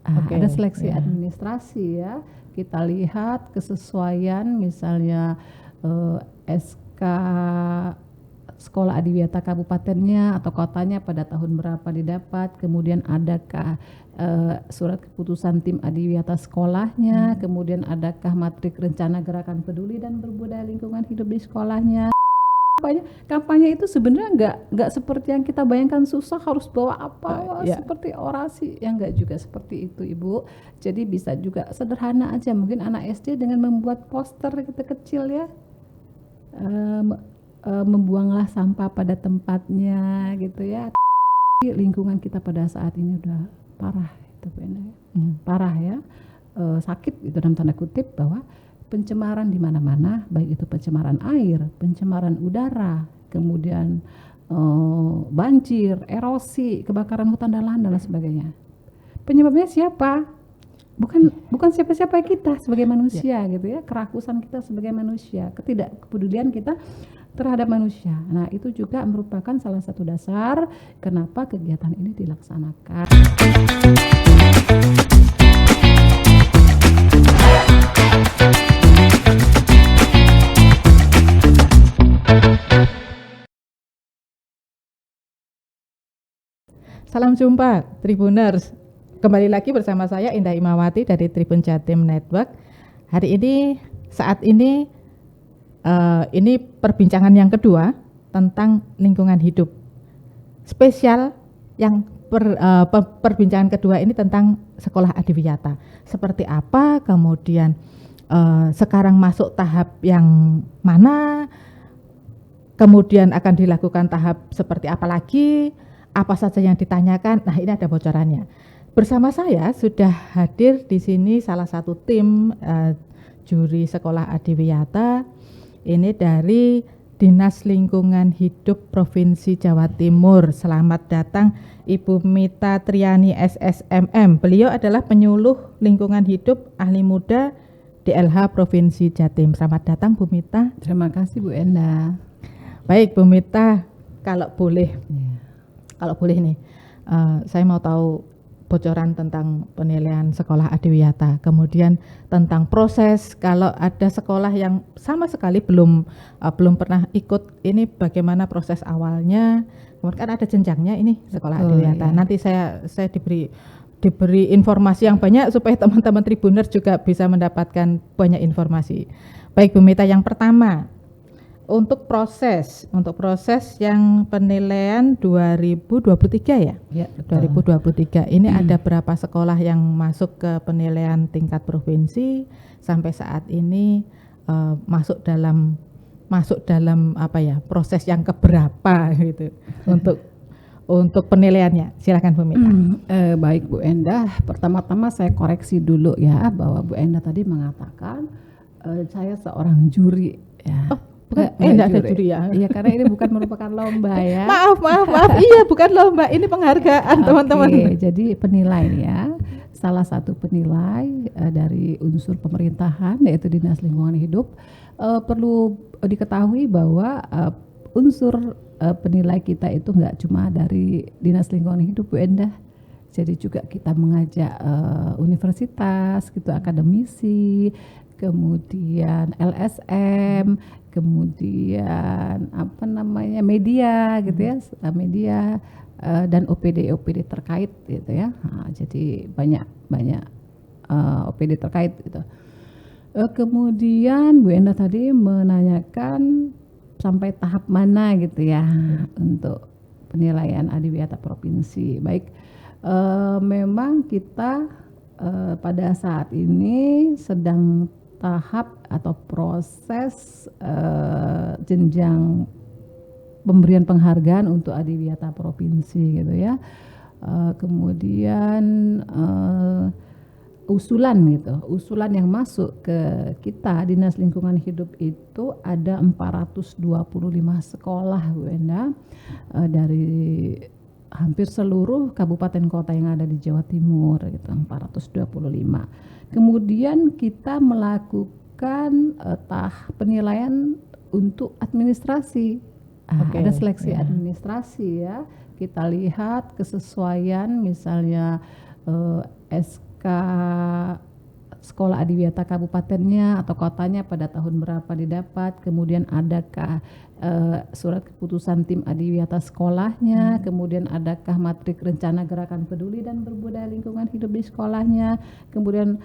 Ada seleksi administrasi ya. Kita lihat kesesuaian misalnya SK sekolah adiwiyata kabupatennya atau kotanya pada tahun berapa didapat, kemudian adakah surat keputusan tim adiwiyata sekolahnya, kemudian adakah matrik rencana gerakan peduli dan berbudaya lingkungan hidup di sekolahnya. Kampanye itu sebenarnya nggak seperti yang kita bayangkan, susah harus bawa apa seperti orasi, yang nggak juga seperti itu Ibu. Jadi bisa juga sederhana aja, mungkin anak SD dengan membuat poster kecil ya, membuanglah sampah pada tempatnya gitu ya. Lingkungan kita pada saat ini udah parah itu Bu Endah, parah ya, sakit itu dalam tanda kutip, bahwa pencemaran di mana-mana, baik itu pencemaran air, pencemaran udara, kemudian banjir, erosi, kebakaran hutan dan lahan dan sebagainya. Penyebabnya siapa? Bukan siapa-siapa kita sebagai manusia gitu ya, kerakusan kita sebagai manusia, ketidakpedulian kita terhadap manusia. Nah, itu juga merupakan salah satu dasar kenapa kegiatan ini dilaksanakan. Salam jumpa Tribuners. Kembali lagi bersama saya Indah Imawati dari Tribun Jatim Network. Hari ini, saat ini perbincangan yang kedua tentang lingkungan hidup. Spesial yang perbincangan kedua ini tentang sekolah adiwiyata. Seperti apa, kemudian sekarang masuk tahap yang mana, kemudian akan dilakukan tahap seperti apa lagi, apa saja yang ditanyakan. Nah, ini ada bocorannya. Bersama saya sudah hadir di sini salah satu tim juri sekolah adiwiyata. Ini dari Dinas Lingkungan Hidup Provinsi Jawa Timur. Selamat datang Ibu Mita Triani SSMM. Beliau adalah penyuluh lingkungan hidup ahli muda DLH Provinsi Jatim. Selamat datang Bu Mita. Terima kasih Bu Endah. Baik Bu Mita, kalau boleh nih, saya mau tahu bocoran tentang penilaian sekolah adiwiyata, kemudian tentang proses kalau ada sekolah yang sama sekali belum pernah ikut, ini bagaimana proses awalnya, kemudian kan ada jenjangnya ini sekolah adiwiyata. Nanti saya diberi informasi yang banyak supaya teman-teman Tribuners juga bisa mendapatkan banyak informasi. Baik Bu Mita, yang pertama, untuk proses yang penilaian 2023 ya? Ya, betul. 2023 ini ada berapa sekolah yang masuk ke penilaian tingkat provinsi sampai saat ini, masuk dalam apa ya, proses yang keberapa gitu untuk penilaiannya. Silakan Bu Mita. Baik Bu Endah, pertama-tama saya koreksi dulu ya, bahwa Bu Endah tadi mengatakan saya seorang juri ya. Enggak ada juri ya. Iya, karena ini bukan merupakan lomba ya. Maaf. Iya, bukan lomba, ini penghargaan teman-teman. Jadi penilai ya. Salah satu penilai dari unsur pemerintahan yaitu Dinas Lingkungan Hidup. Perlu diketahui bahwa unsur penilai kita itu enggak cuma dari Dinas Lingkungan Hidup Bu Endah. Jadi juga kita mengajak universitas, gitu, akademisi, kemudian LSM, kemudian media gitu ya, media dan OPD terkait gitu ya. Nah, jadi banyak OPD terkait gitu. Kemudian Bu Endah tadi menanyakan sampai tahap mana gitu ya untuk penilaian adiwiyata provinsi. Baik, memang kita pada saat ini sedang tahap atau proses jenjang pemberian penghargaan untuk adiwiyata provinsi gitu ya. Kemudian usulan yang masuk ke kita Dinas Lingkungan Hidup itu ada 425 sekolah Bu Endah, dari hampir seluruh kabupaten kota yang ada di Jawa Timur gitu, 425. Kemudian kita melakukan penilaian untuk administrasi. Ada seleksi administrasi ya. Kita lihat kesesuaian misalnya SK apakah sekolah adiwiyata kabupatennya atau kotanya pada tahun berapa didapat, kemudian adakah surat keputusan tim adiwiyata sekolahnya, kemudian adakah matrik rencana gerakan peduli dan berbudaya lingkungan hidup di sekolahnya, kemudian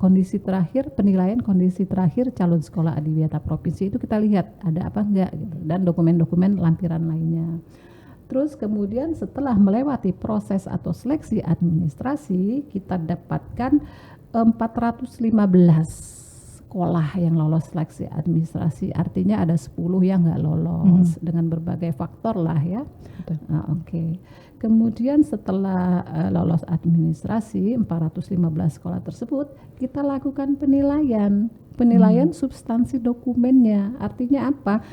kondisi terakhir, penilaian kondisi terakhir calon sekolah adiwiyata provinsi itu kita lihat ada apa enggak gitu, dan dokumen-dokumen lampiran lainnya. Terus kemudian setelah melewati proses atau seleksi administrasi, kita dapatkan 415 sekolah yang lolos seleksi administrasi, artinya ada 10 yang nggak lolos dengan berbagai faktor lah ya. Oke. Kemudian setelah lolos administrasi 415 sekolah tersebut, kita lakukan penilaian substansi dokumennya. Artinya apa?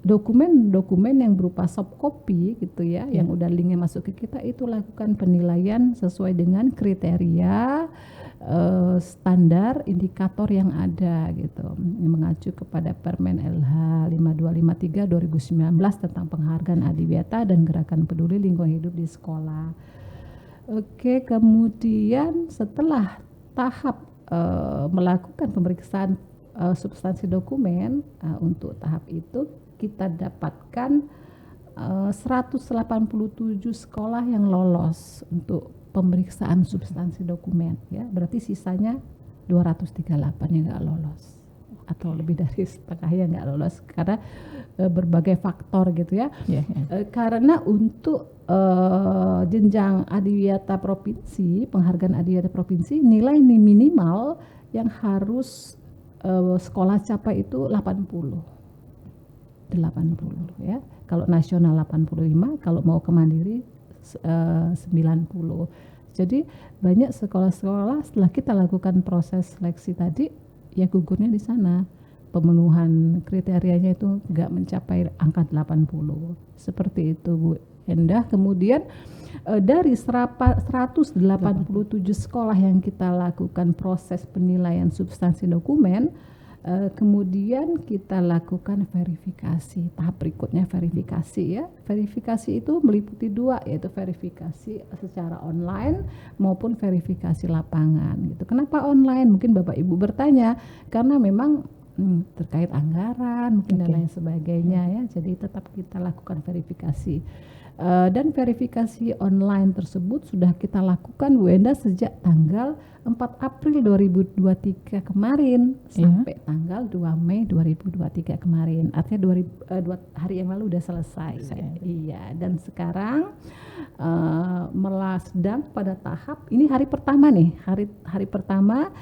Dokumen-dokumen yang berupa soft copy gitu ya, yang udah linknya masuk ke kita, itu lakukan penilaian sesuai dengan kriteria standar indikator yang ada gitu, yang mengacu kepada Permen LH 5253 2019 tentang penghargaan adiwiyata dan gerakan peduli lingkungan hidup di sekolah. Oke, kemudian setelah tahap melakukan pemeriksaan substansi dokumen, untuk tahap itu kita dapatkan 187 sekolah yang lolos untuk pemeriksaan substansi dokumen ya, berarti sisanya 238 yang nggak lolos atau lebih dari setengah yang nggak lolos karena berbagai faktor gitu ya. Karena untuk jenjang adiwiyata provinsi, penghargaan adiwiyata provinsi, nilai minimal yang harus sekolah capai itu 80 ya. Kalau nasional 85, kalau mau ke mandiri 90. Jadi banyak sekolah-sekolah setelah kita lakukan proses seleksi tadi ya gugurnya di sana. Pemenuhan kriterianya itu enggak mencapai angka 80. Seperti itu Bu Endah. Kemudian dari 187 sekolah yang kita lakukan proses penilaian substansi dokumen, kemudian kita lakukan verifikasi. Tahap berikutnya verifikasi ya. Verifikasi itu meliputi 2, yaitu verifikasi secara online maupun verifikasi lapangan gitu. Kenapa online? Mungkin Bapak Ibu bertanya karena memang terkait anggaran mungkin dan lain sebagainya ya. Jadi tetap kita lakukan verifikasi. Dan verifikasi online tersebut sudah kita lakukan Bu Enda sejak tanggal 4 April 2023 kemarin sampai tanggal 2 Mei 2023 kemarin. Artinya 2 hari yang lalu udah selesai. Iya, dan sekarang sedang pada tahap ini hari pertama nih. Hari pertama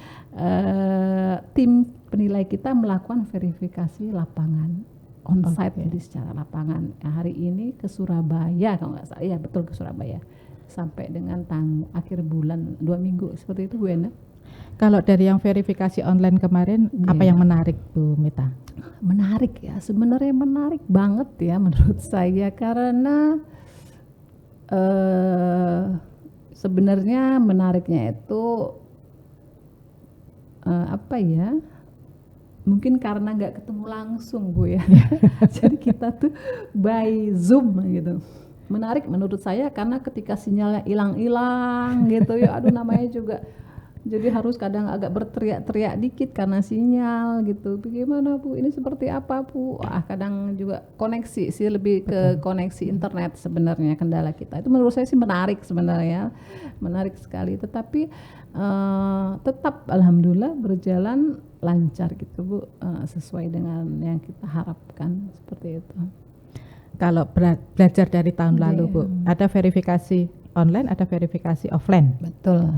tim penilai kita melakukan verifikasi lapangan on-site, jadi secara lapangan. Hari ini ke Surabaya kalau nggak salah, ya betul ke Surabaya sampai dengan akhir bulan 2 minggu seperti itu Bu Enda. Kalau dari yang verifikasi online kemarin, apa yang menarik Bu Mita? Menarik ya, sebenarnya menarik banget ya menurut saya karena sebenarnya menariknya itu apa ya? Mungkin karena nggak ketemu langsung Bu ya. Jadi kita tuh by Zoom gitu. Menarik menurut saya karena ketika sinyalnya hilang-hilang gitu ya, aduh namanya juga jadi harus kadang agak berteriak-teriak dikit karena sinyal gitu. Bagaimana Bu? Ini seperti apa Bu? Kadang juga koneksi sih, lebih ke koneksi internet sebenarnya kendala kita. Itu menurut saya sih menarik sebenarnya. Menarik sekali, tetapi tetap alhamdulillah berjalan lancar gitu Bu, sesuai dengan yang kita harapkan seperti itu. Kalau belajar dari tahun lalu Bu, ada verifikasi online, ada verifikasi offline. Betul.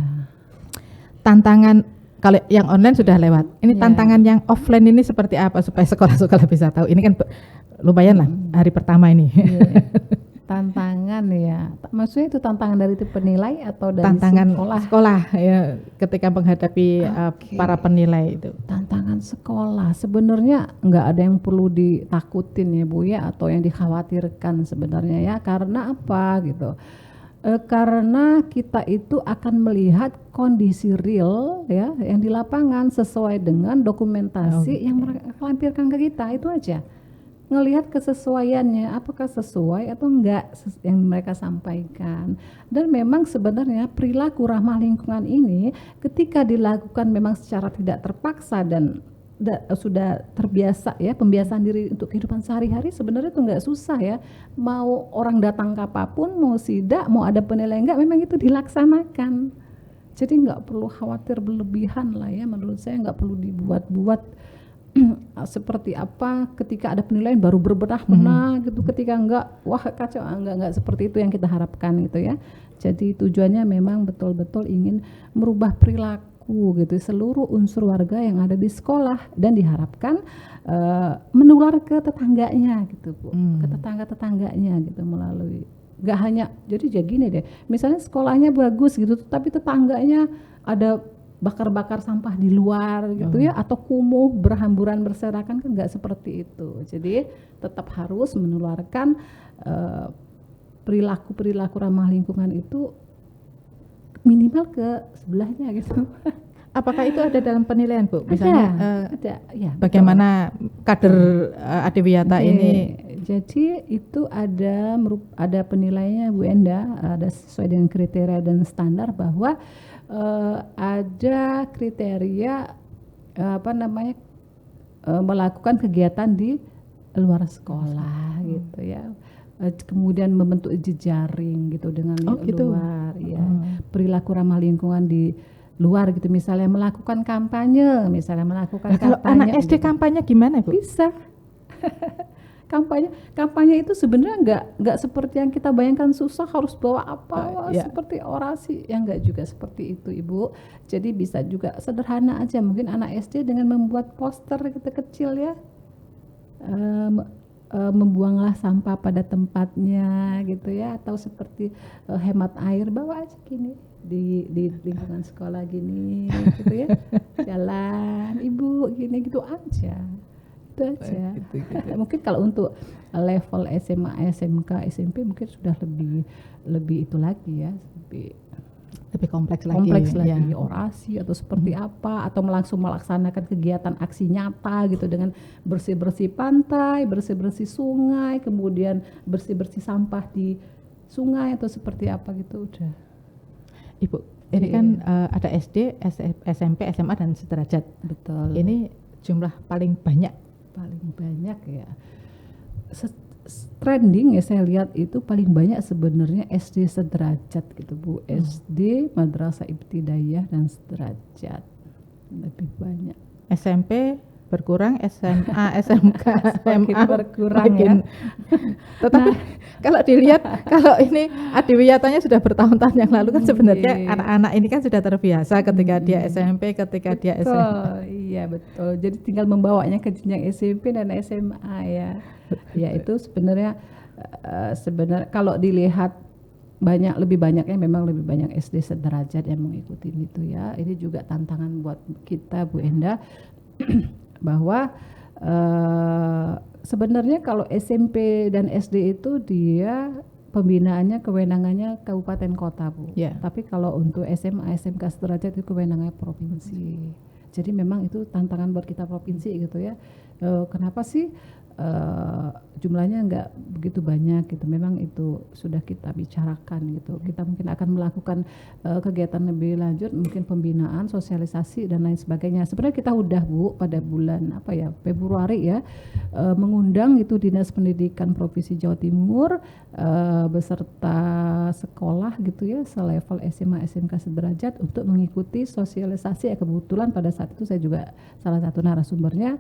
Tantangan kalau yang online sudah lewat. Ini tantangan yang offline ini seperti apa supaya sekolah-sekolah bisa tahu. Ini kan lumayan lah hari pertama ini. Tantangan ya, maksudnya itu tantangan dari penilai atau dari tantangan sekolah ya ketika menghadapi para penilai itu. Tantangan sekolah sebenarnya nggak ada yang perlu ditakutin ya Bu ya, atau yang dikhawatirkan sebenarnya ya. Karena apa gitu? Karena kita itu akan melihat kondisi real ya yang di lapangan sesuai dengan dokumentasi yang mereka lampirkan ke kita, itu aja. ngelihat kesesuaiannya, apakah sesuai atau enggak yang mereka sampaikan. Dan memang sebenarnya perilaku ramah lingkungan ini ketika dilakukan memang secara tidak terpaksa dan sudah terbiasa ya, pembiasaan diri untuk kehidupan sehari-hari, sebenarnya itu enggak susah ya. Mau orang datang kapanpun, mau sidak, mau ada penilaian enggak, memang itu dilaksanakan. Jadi enggak perlu khawatir berlebihan lah ya, menurut saya enggak perlu dibuat-buat seperti apa ketika ada penilaian baru berbenah-benah gitu, ketika enggak wah kacau, enggak seperti itu yang kita harapkan gitu ya. Jadi tujuannya memang betul-betul ingin merubah perilaku gitu seluruh unsur warga yang ada di sekolah, dan diharapkan menular ke tetangganya gitu Bu, ke tetangga-tetangganya gitu, melalui enggak hanya jadi gini deh, misalnya sekolahnya bagus gitu tapi tetangganya ada bakar-bakar sampah di luar gitu ya, atau kumuh berhamburan berserakan, kan nggak seperti itu. Jadi tetap harus menularkan perilaku ramah lingkungan itu minimal ke sebelahnya gitu. Apakah itu ada dalam penilaian Bu? Misalnya ada ya, bagaimana kader Adiwiyata ini? Jadi itu ada penilaiannya Bu Enda, ada sesuai dengan kriteria dan standar bahwa ada kriteria melakukan kegiatan di luar sekolah gitu ya, kemudian membentuk jejaring gitu dengan luar ya, perilaku ramah lingkungan di luar gitu, misalnya melakukan kampanye, Kalau anak SD gitu. Kampanye gimana Bu? Bisa. kampanye itu sebenarnya nggak seperti yang kita bayangkan susah, harus bawa apa seperti orasi, yang nggak juga seperti itu Ibu. Jadi bisa juga sederhana aja, mungkin anak SD dengan membuat poster gitu kecil ya, membuanglah sampah pada tempatnya gitu ya, atau seperti hemat air, bawa aja gini di lingkungan sekolah gini gitu ya, jalan Ibu gini gitu aja. Aja. Gitu. Mungkin kalau untuk level SMA, SMK, SMP mungkin sudah lebih itu lagi ya, lebih kompleks lagi ya. Orasi atau seperti apa, atau langsung melaksanakan kegiatan aksi nyata gitu dengan bersih-bersih pantai, bersih-bersih sungai, kemudian bersih-bersih sampah di sungai atau seperti apa gitu udah. Ibu, ini kan ada SD, SMP, SMA dan sederajat. Betul. Ini jumlah paling banyak ya. Trending ya saya lihat itu paling banyak sebenarnya SD sederajat gitu Bu. SD, Madrasah Ibtidaiyah dan sederajat lebih banyak. SMP berkurang, SMA, SMK, SMA berkurang ya. Tetapi kalau dilihat, kalau ini Adiwiyatanya sudah bertahun-tahun yang lalu kan sebenarnya anak-anak ini kan sudah terbiasa ketika dia SMP, ketika dia SMA. Iya betul. Jadi tinggal membawanya ke jenjang SMP dan SMA ya. Ya itu sebenarnya kalau dilihat lebih banyaknya memang lebih banyak SD sederajat yang mengikuti itu ya. Ini juga tantangan buat kita Bu Enda bahwa sebenarnya kalau SMP dan SD itu dia pembinaannya kewenangannya kabupaten kota Bu. Tapi kalau untuk SMA, SMK sederajat itu kewenangannya provinsi. Jadi memang itu tantangan buat kita provinsi gitu ya. Kenapa sih jumlahnya enggak begitu banyak gitu. Memang itu sudah kita bicarakan gitu. Kita mungkin akan melakukan kegiatan lebih lanjut, mungkin pembinaan, sosialisasi dan lain sebagainya. Sebenarnya kita udah Bu pada bulan Februari ya, mengundang itu Dinas Pendidikan Provinsi Jawa Timur beserta sekolah gitu ya, selevel SMA, SMK sederajat untuk mengikuti sosialisasi. Kebetulan pada saat itu saya juga salah satu narasumbernya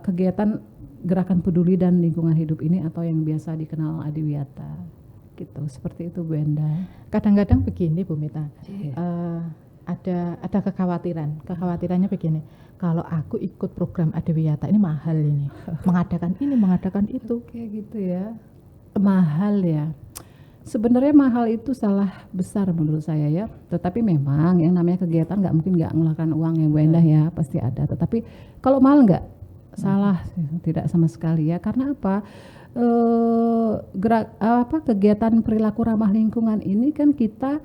kegiatan Gerakan Peduli dan Lingkungan Hidup ini, atau yang biasa dikenal Adiwiyata gitu. Seperti itu Bu Enda. Kadang-kadang begini Bu Mita, ada kekhawatirannya begini, kalau aku ikut program Adiwiyata ini mahal ini, mengadakan itu. Kayak gitu ya, mahal ya. Sebenarnya mahal itu salah besar menurut saya ya. Tetapi memang yang namanya kegiatan nggak mungkin nggak mengeluarkan uang ya Bu Endah ya, pasti ada. Tetapi kalau mahal nggak? Salah, tidak sama sekali ya. Karena apa? Kegiatan perilaku ramah lingkungan ini kan kita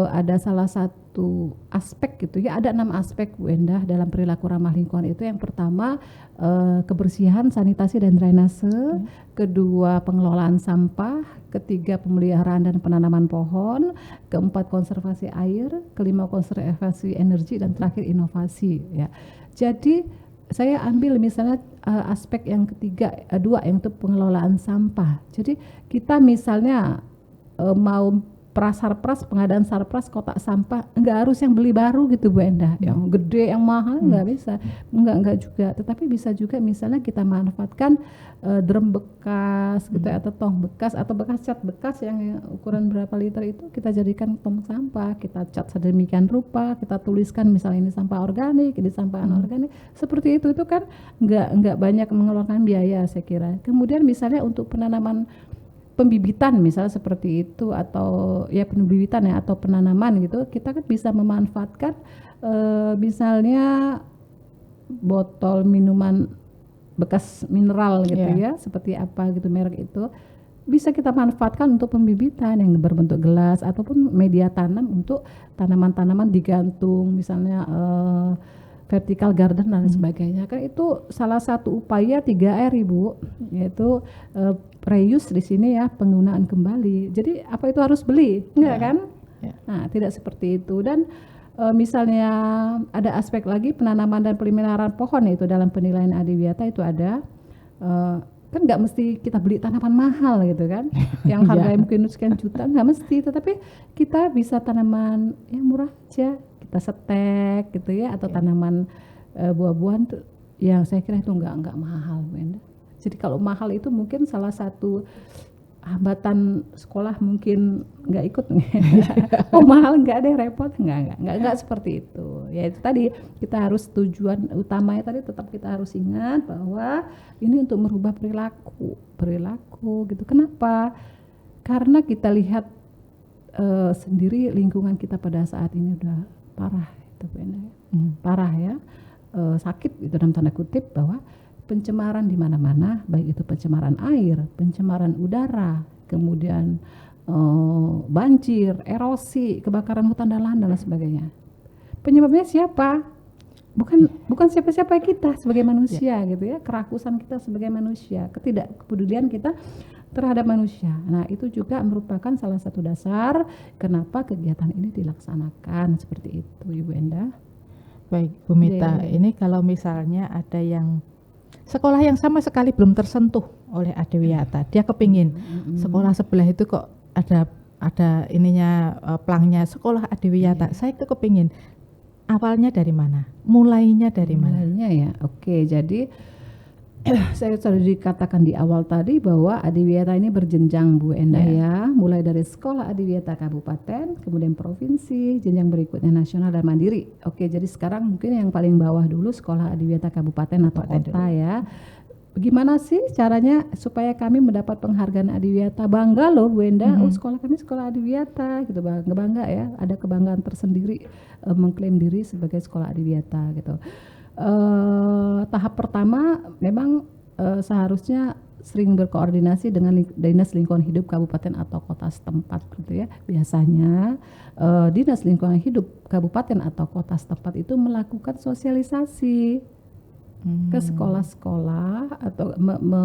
ada salah satu satu aspek gitu ya, ada 6 aspek Bu Endah dalam perilaku ramah lingkungan itu. Yang pertama kebersihan, sanitasi dan drainase, kedua pengelolaan sampah, ketiga pemeliharaan dan penanaman pohon, keempat konservasi air, kelima konservasi energi, dan terakhir inovasi ya. Jadi saya ambil misalnya aspek yang ketiga, dua, yang itu pengelolaan sampah. Jadi kita misalnya mau pengadaan sarpras kotak sampah, enggak harus yang beli baru gitu Bu Endah, yang gede, yang mahal, enggak bisa, enggak juga. Tetapi bisa juga misalnya kita manfaatkan drum bekas gitu atau tong bekas atau bekas cat bekas yang ukuran berapa liter itu kita jadikan tong sampah, kita cat sedemikian rupa, kita tuliskan misalnya ini sampah organik, ini sampah anorganik, seperti itu kan enggak banyak mengeluarkan biaya saya kira. Kemudian misalnya untuk penanaman pembibitan misalnya seperti itu, atau ya pembibitan ya atau penanaman gitu, kita kan bisa memanfaatkan misalnya botol minuman bekas mineral gitu ya, seperti apa gitu merek itu, bisa kita manfaatkan untuk pembibitan yang berbentuk gelas ataupun media tanam untuk tanaman-tanaman digantung misalnya vertical garden dan sebagainya. Kan itu salah satu upaya 3R Ibu, yaitu reuse di sini ya, penggunaan kembali. Jadi apa itu harus beli? Enggak kan? Nah, tidak seperti itu. Dan misalnya ada aspek lagi penanaman dan pemeliharaan pohon, itu dalam penilaian Adiwiyata itu ada kan nggak mesti kita beli tanaman mahal gitu kan, yang harganya mungkin sekian juta, nggak mesti, tetapi kita bisa tanaman yang murah aja, kita setek gitu ya, atau tanaman buah-buahan tuh yang saya kira itu nggak mahal Bu Endah. Jadi kalau mahal itu mungkin salah satu hambatan sekolah, mungkin nggak ikut. Oh mahal, nggak ada, repot, nggak seperti itu. Ya itu tadi, kita harus, tujuan utamanya tadi tetap kita harus ingat bahwa ini untuk merubah perilaku gitu. Kenapa? Karena kita lihat sendiri lingkungan kita pada saat ini udah parah itu Bu Endah. Parah ya, sakit itu dalam tanda kutip, bahwa pencemaran di mana-mana, baik itu pencemaran air, pencemaran udara, kemudian banjir, erosi, kebakaran hutan dan lahan dan sebagainya. Penyebabnya siapa? Bukan siapa-siapa kita sebagai manusia gitu ya, kerakusan kita sebagai manusia, ketidakpedulian kita terhadap manusia. Nah, itu juga merupakan salah satu dasar kenapa kegiatan ini dilaksanakan seperti itu Ibu Endah. Baik Bu Mita, ini kalau misalnya ada yang sekolah yang sama sekali belum tersentuh oleh Adiwiyata, dia kepingin sekolah sebelah itu kok ada ininya plangnya sekolah Adiwiyata, saya itu kepingin, awalnya dari mana? Mulainya dari mana? Mulainya ya, oke. Jadi saya sudah dikatakan di awal tadi bahwa Adiwiyata ini berjenjang Bu Endah ya, mulai dari sekolah Adiwiyata kabupaten, kemudian provinsi, jenjang berikutnya nasional dan mandiri. Oke, jadi sekarang mungkin yang paling bawah dulu sekolah Adiwiyata kabupaten atau kota ya. Bagaimana sih caranya supaya kami mendapat penghargaan Adiwiyata? Bangga loh Bu Endah, oh sekolah kami sekolah Adiwiyata gitu, bangga ya, ada kebanggaan tersendiri mengklaim diri sebagai sekolah Adiwiyata gitu. Tahap pertama memang seharusnya sering berkoordinasi dengan Dinas Lingkungan Hidup Kabupaten atau kota setempat gitu ya. Biasanya Dinas Lingkungan Hidup Kabupaten atau kota setempat itu melakukan sosialisasi ke sekolah-sekolah atau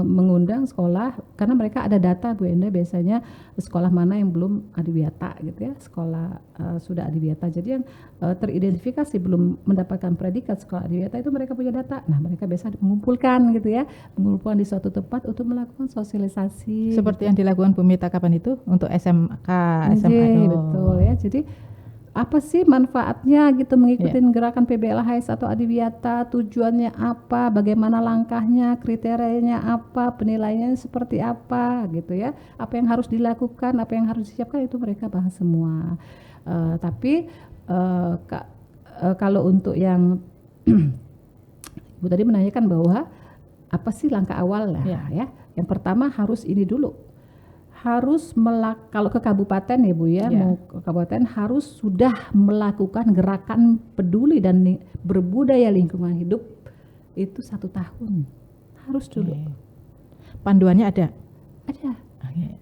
mengundang sekolah, karena mereka ada data Bu Endah biasanya sekolah mana yang belum Adiwiyata gitu ya, sekolah sudah Adiwiyata. Jadi yang teridentifikasi belum mendapatkan predikat sekolah Adiwiyata itu mereka punya data. Nah, mereka biasa mengumpulkan gitu ya, mengumpulkan di suatu tempat untuk melakukan sosialisasi. Seperti yang dilakukan Bu Mita kapan itu untuk SMK, SMA. Betul ya. Jadi apa sih manfaatnya gitu mengikuti gerakan PBLHS atau Adiwiyata, tujuannya apa, bagaimana langkahnya, kriterianya apa, penilaiannya seperti apa gitu ya, apa yang harus dilakukan, apa yang harus disiapkan, itu mereka bahas semua. Tapi kalau untuk yang Ibu tadi menanyakan bahwa apa sih langkah awal lah ya, yang pertama harus ini dulu, harus kalau ke kabupaten ya Bu ya, mau ke kabupaten harus sudah melakukan gerakan peduli dan berbudaya lingkungan hidup itu 1 tahun, harus dulu. Panduannya ada? Ada.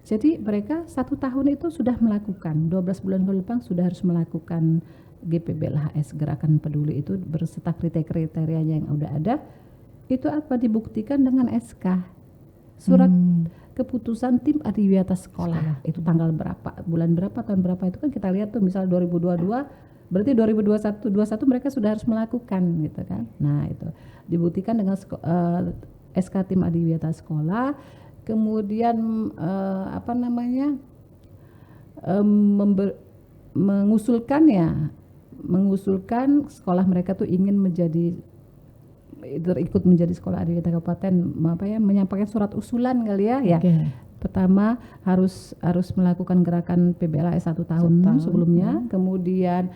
Jadi mereka 1 tahun itu sudah melakukan, 12 bulan ke depan sudah harus melakukan GPBLHS Gerakan Peduli itu berserta kriterianya yang udah ada, itu apa dibuktikan dengan SK, surat keputusan tim adiwiyata sekolah. Itu tanggal berapa, bulan berapa, tahun berapa, itu kan kita lihat tuh, misal 2022 berarti 2021 mereka sudah harus melakukan gitu kan. Nah itu dibuktikan dengan SK tim adiwiyata sekolah. Kemudian mengusulkan sekolah mereka tuh ingin ikut menjadi sekolah adiwiyata kabupaten, menyampaikan surat usulan kali ya. Pertama harus melakukan gerakan PBLHS 1 tahun sebelumnya, kemudian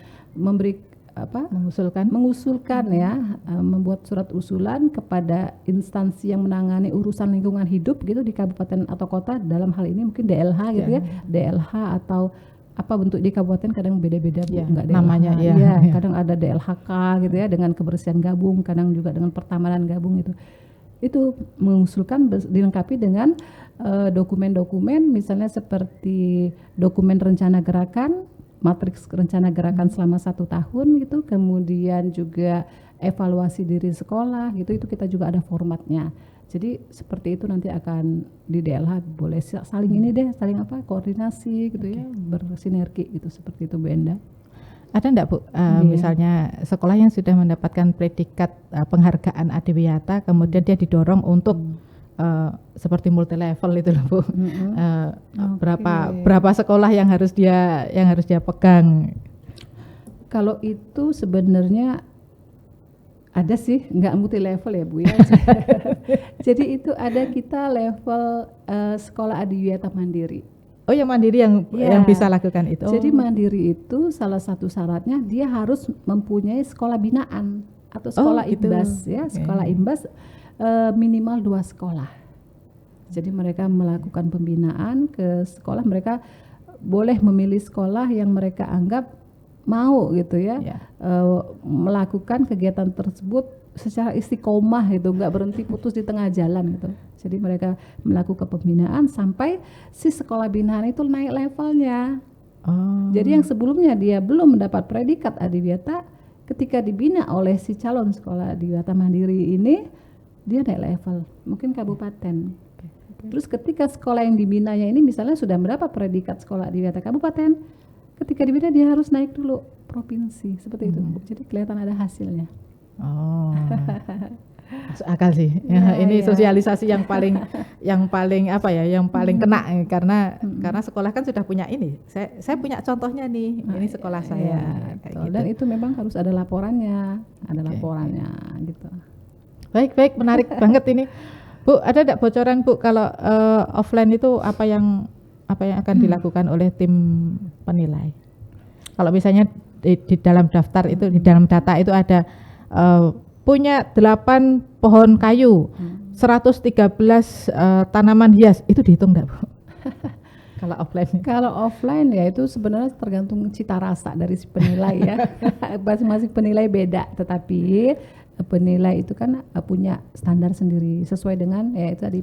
mengusulkan ya, membuat surat usulan kepada instansi yang menangani urusan lingkungan hidup gitu di kabupaten atau kota, dalam hal ini mungkin DLH gitu ya, DLH atau apa bentuk di kabupaten kadang beda-beda enggak namanya kadang ada DLHK gitu ya, dengan kebersihan gabung, kadang juga dengan pertamanan gabung gitu. Itu mengusulkan dilengkapi dengan dokumen-dokumen misalnya seperti dokumen rencana gerakan, matriks rencana gerakan selama 1 tahun gitu, kemudian juga evaluasi diri sekolah gitu, itu kita juga ada formatnya. Jadi seperti itu nanti akan di DLH boleh saling koordinasi gitu ya, bersinergi gitu, seperti itu Bu Enda. Ada enggak Bu, misalnya sekolah yang sudah mendapatkan predikat penghargaan adiwiyata, kemudian dia didorong untuk seperti multi level itu loh Bu. Berapa sekolah yang harus dia pegang? Kalau itu sebenarnya ada sih, nggak multi level ya Bu ya. Jadi itu ada kita level sekolah adiwiyata mandiri. Oh yang mandiri yang bisa lakukan itu. Jadi mandiri itu salah satu syaratnya dia harus mempunyai sekolah binaan atau sekolah imbas ya, sekolah imbas minimal 2 sekolah. Jadi mereka melakukan pembinaan ke sekolah, mereka boleh memilih sekolah yang mereka anggap mau gitu ya, melakukan kegiatan tersebut secara istiqomah gitu, nggak berhenti putus di tengah jalan gitu. Jadi mereka melakukan pembinaan sampai si sekolah binaan itu naik levelnya. Jadi yang sebelumnya dia belum mendapat predikat adiwiyata, ketika dibina oleh si calon sekolah adiwiyata mandiri ini, dia naik level, mungkin kabupaten. Terus ketika sekolah yang dibinanya ini misalnya sudah mendapat predikat sekolah adiwiyata kabupaten, ketika dibina dia harus naik dulu provinsi, seperti itu. Jadi kelihatan ada hasilnya. Masuk akal sih. Ini sosialisasi yang paling kena, karena sekolah kan sudah punya ini. Saya punya contohnya nih. Ini sekolah saya. Gitu. Dan itu memang harus ada laporannya, gitu. Baik, menarik banget ini. Bu, ada enggak bocoran Bu kalau offline itu apa yang akan dilakukan oleh tim penilai? Kalau misalnya di dalam daftar itu, di dalam data itu ada punya 8 pohon kayu, 113 tanaman hias, itu dihitung enggak Bu? Kalau offline? Kalau offline ya itu sebenarnya tergantung cita rasa dari si penilai ya. Masing-masing penilai beda, tetapi penilai itu kan punya standar sendiri sesuai dengan ya itu tadi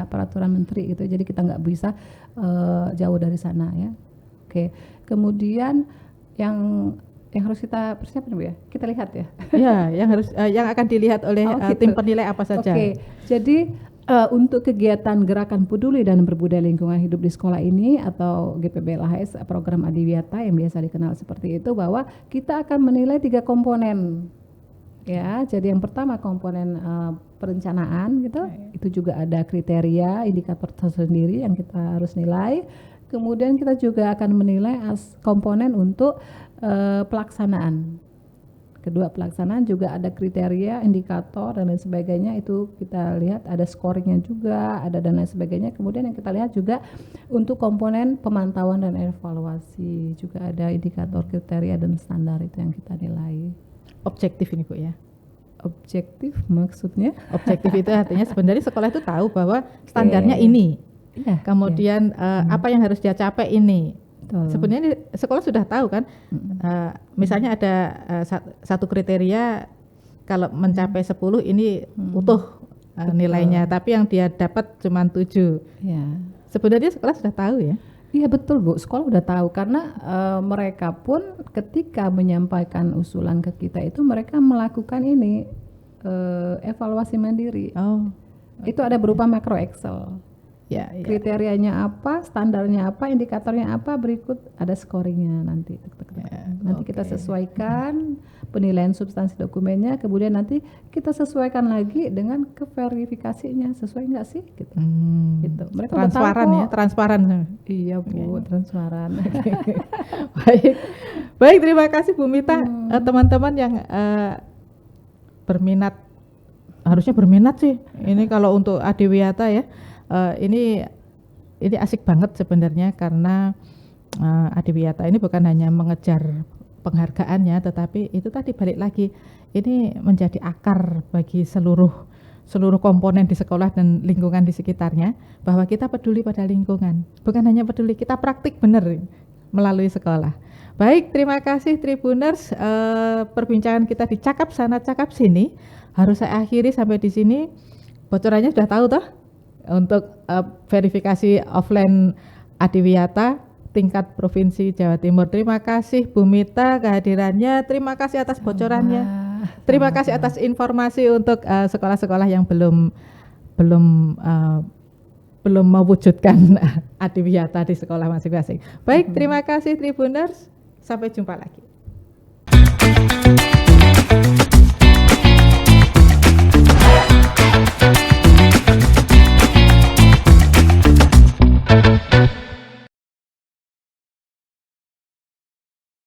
peraturan menteri gitu. Jadi kita nggak bisa jauh dari sana ya. Oke. Kemudian yang harus kita persiapkan Bu ya, kita lihat ya. Ya, yang akan dilihat oleh tim penilai apa saja. Oke. Jadi untuk kegiatan gerakan peduli dan berbudaya lingkungan hidup di sekolah ini atau GPBLHS program adiwiyata yang biasa dikenal seperti itu, bahwa kita akan menilai 3 komponen. Ya, jadi yang pertama komponen perencanaan gitu, itu juga ada kriteria indikator tersendiri yang kita harus nilai. Kemudian kita juga akan menilai komponen untuk pelaksanaan. Kedua, pelaksanaan juga ada kriteria, indikator dan lain sebagainya, itu kita lihat ada scoringnya juga, ada dan lain sebagainya. Kemudian yang kita lihat juga untuk komponen pemantauan dan evaluasi, juga ada indikator, kriteria dan standar, itu yang kita nilai. Objektif ini Bu ya. Objektif maksudnya? Objektif itu artinya sebenarnya sekolah itu tahu bahwa standarnya ini. Kemudian apa yang harus dia capai ini. Sebenarnya sekolah sudah tahu kan. Misalnya ada satu kriteria, kalau mencapai 10 ini utuh nilainya, tapi yang dia dapat cuma 7. Sebenarnya sekolah sudah tahu ya. Iya betul Bu, sekolah udah tahu karena mereka pun ketika menyampaikan usulan ke kita itu mereka melakukan ini evaluasi mandiri. Oh, Itu ada berupa makro Excel. ya, ya. Kriterianya apa, standarnya apa, indikatornya apa, berikut ada scoringnya nanti. Nanti kita sesuaikan penilaian substansi dokumennya, kemudian nanti kita sesuaikan lagi dengan keverifikasinya, sesuai nggak sih? Gitu. Gitu. Mereka udah tahu Transparan kok. ya, transparan. Iya Bu, transparan. Baik, baik, terima kasih Bu Mita. Teman-teman yang berminat, harusnya berminat sih. Ini kalau untuk Adiwiyata ya, ini asik banget sebenarnya karena Adiwiyata ini bukan hanya mengejar penghargaannya, tetapi itu tadi balik lagi, ini menjadi akar bagi seluruh komponen di sekolah dan lingkungan di sekitarnya, bahwa kita peduli pada lingkungan, bukan hanya peduli, kita praktik benar melalui sekolah. Baik, terima kasih Tribuners, perbincangan kita di Cakap Sana Cakap Sini harus saya akhiri sampai di sini. Bocorannya sudah tahu toh untuk verifikasi offline Adiwiyata tingkat Provinsi Jawa Timur. Terima kasih Bu Mita kehadirannya, terima kasih atas bocorannya, terima kasih atas informasi untuk sekolah-sekolah yang belum mewujudkan Adiwiyata di sekolah masing-masing. Baik, terima kasih Tribuners, sampai jumpa lagi.